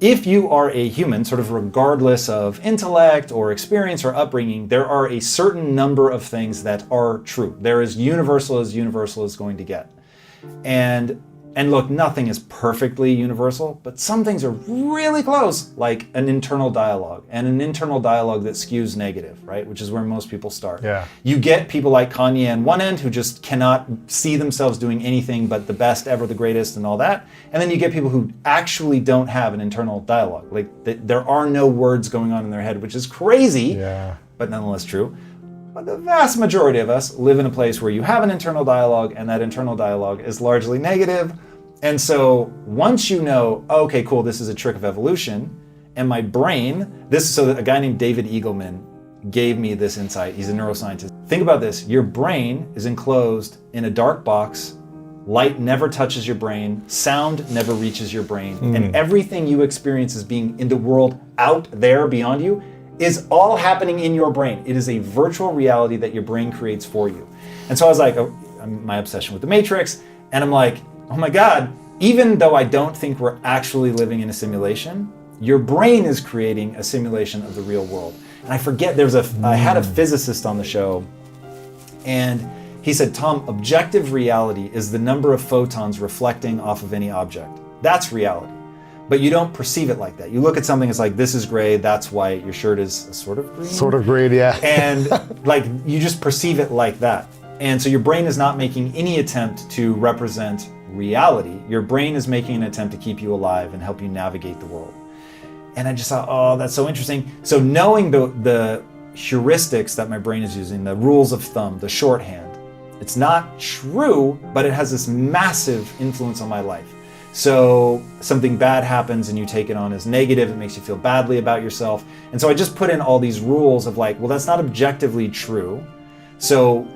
if you are a human, sort of regardless of intellect or experience or upbringing, there are a certain number of things that are true. They're as universal is going to get. And look, nothing is perfectly universal, but some things are really close, like an internal dialogue, and an internal dialogue that skews negative, right? Which is where most people start. Yeah. You get people like Kanye on one end who just cannot see themselves doing anything but the best ever, the greatest, and all that. And then you get people who actually don't have an internal dialogue. Like there are no words going on in their head, which is crazy, but nonetheless true. But the vast majority of us live in a place where you have an internal dialogue, and that internal dialogue is largely negative. And so once you know, okay, cool, this is a trick of evolution, and my brain, so a guy named David Eagleman gave me this insight. He's a neuroscientist. Think about this. Your brain is enclosed in a dark box. Light never touches your brain. Sound never reaches your brain. And everything you experience as being in the world out there beyond you is all happening in your brain. It is a virtual reality that your brain creates for you. And so I was like, my obsession with the Matrix, and I'm like, oh my God, even though I don't think we're actually living in a simulation, your brain is creating a simulation of the real world. And I forget, I had a physicist on the show, and he said, Tom, objective reality is the number of photons reflecting off of any object. That's reality. But you don't perceive it like that. You look at something, it's like, this is gray, that's white, your shirt is sort of green. Sort of green, yeah. And like, you just perceive it like that. And so your brain is not making any attempt to represent reality. Your brain is making an attempt to keep you alive and help you navigate the world. And I just thought, oh, that's so interesting. So knowing the heuristics that my brain is using, the rules of thumb, the shorthand, it's not true, but it has this massive influence on my life. So something bad happens and you take it on as negative, it makes you feel badly about yourself. And so I just put in all these rules of like, well, that's not objectively true. So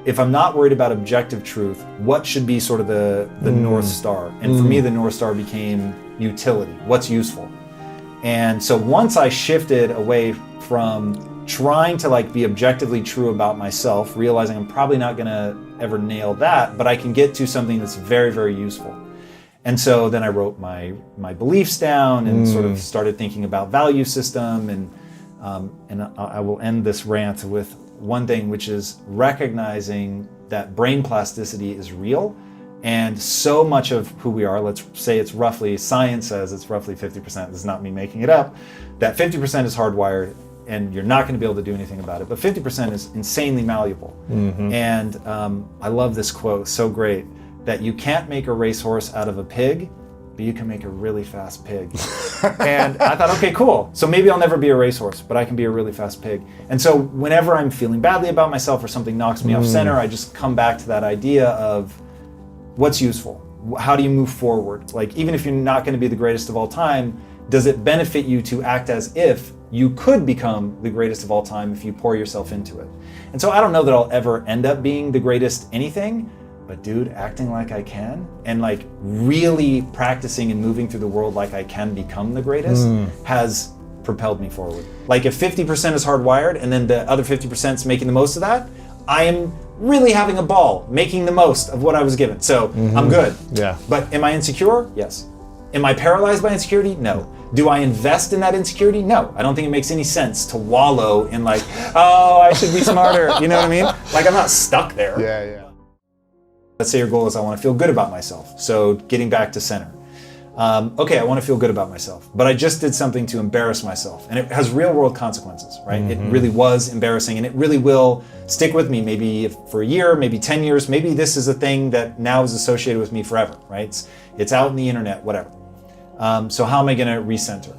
if I'm not worried about objective truth, what should be sort of the North Star? And for me, the North Star became utility, what's useful. And so once I shifted away from trying to like be objectively true about myself, realizing I'm probably not gonna ever nail that, but I can get to something that's very, very useful. And so then I wrote my beliefs down and sort of started thinking about value system. And I will end this rant with one thing, which is recognizing that brain plasticity is real, and so much of who we are, let's say it's roughly, science says it's roughly 50%, this is not me making it up, that 50% is hardwired and you're not going to be able to do anything about it, but 50% is insanely malleable. And I love this quote, so great, that you can't make a racehorse out of a pig, but you can make a really fast pig. And I thought, okay, cool. So maybe I'll never be a racehorse, but I can be a really fast pig. And so whenever I'm feeling badly about myself or something knocks me off center, I just come back to that idea of what's useful. How do you move forward? Like, even if you're not going to be the greatest of all time, does it benefit you to act as if you could become the greatest of all time if you pour yourself into it? And so I don't know that I'll ever end up being the greatest anything, but dude, acting like I can and like really practicing and moving through the world like I can become the greatest has propelled me forward. Like if 50% is hardwired and then the other 50% is making the most of that, I am really having a ball, making the most of what I was given. So I'm good. Yeah. But am I insecure? Yes. Am I paralyzed by insecurity? No. Do I invest in that insecurity? No. I don't think it makes any sense to wallow in like, oh, I should be smarter. You know what I mean? Like I'm not stuck there. Yeah. Let's say your goal is I want to feel good about myself. So getting back to center. Okay, I want to feel good about myself, but I just did something to embarrass myself, and it has real world consequences, right? It really was embarrassing, and it really will stick with me maybe for a year, maybe 10 years, maybe this is a thing that now is associated with me forever, right? It's out in the internet, whatever. So how am I going to recenter?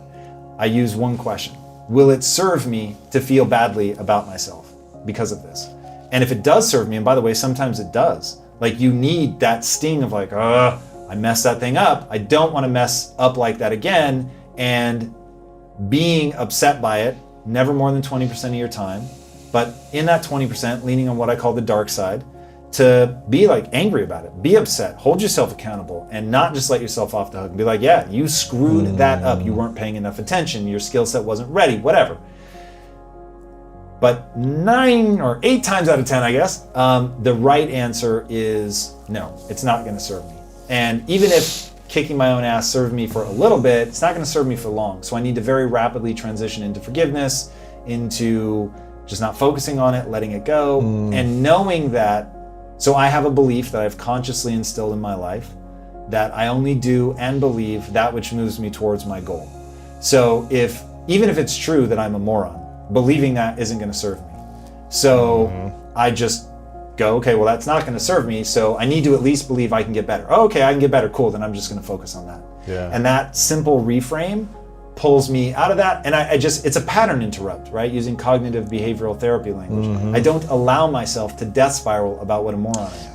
I use one question. Will it serve me to feel badly about myself because of this? And if it does serve me, and by the way, sometimes it does, like you need that sting of like, I messed that thing up. I don't want to mess up like that again. And being upset by it, never more than 20% of your time. But in that 20%, leaning on what I call the dark side, to be like angry about it, be upset, hold yourself accountable, and not just let yourself off the hook and be like, yeah, you screwed that up. You weren't paying enough attention. Your skill set wasn't ready, whatever. But 9 or 8 times out of 10, I guess, the right answer is no, it's not going to serve me. And even if kicking my own ass served me for a little bit, it's not going to serve me for long. So I need to very rapidly transition into forgiveness, into just not focusing on it, letting it go, and knowing that. So I have a belief that I've consciously instilled in my life that I only do and believe that which moves me towards my goal. So even if it's true that I'm a moron, believing that isn't going to serve me. So I just go, okay, well, that's not going to serve me, so I need to at least believe I can get better. Oh, okay, I can get better, cool, then I'm just going to focus on that. Yeah. And that simple reframe pulls me out of that, and it's a pattern interrupt, right? Using cognitive behavioral therapy language. I don't allow myself to death spiral about what a moron I am.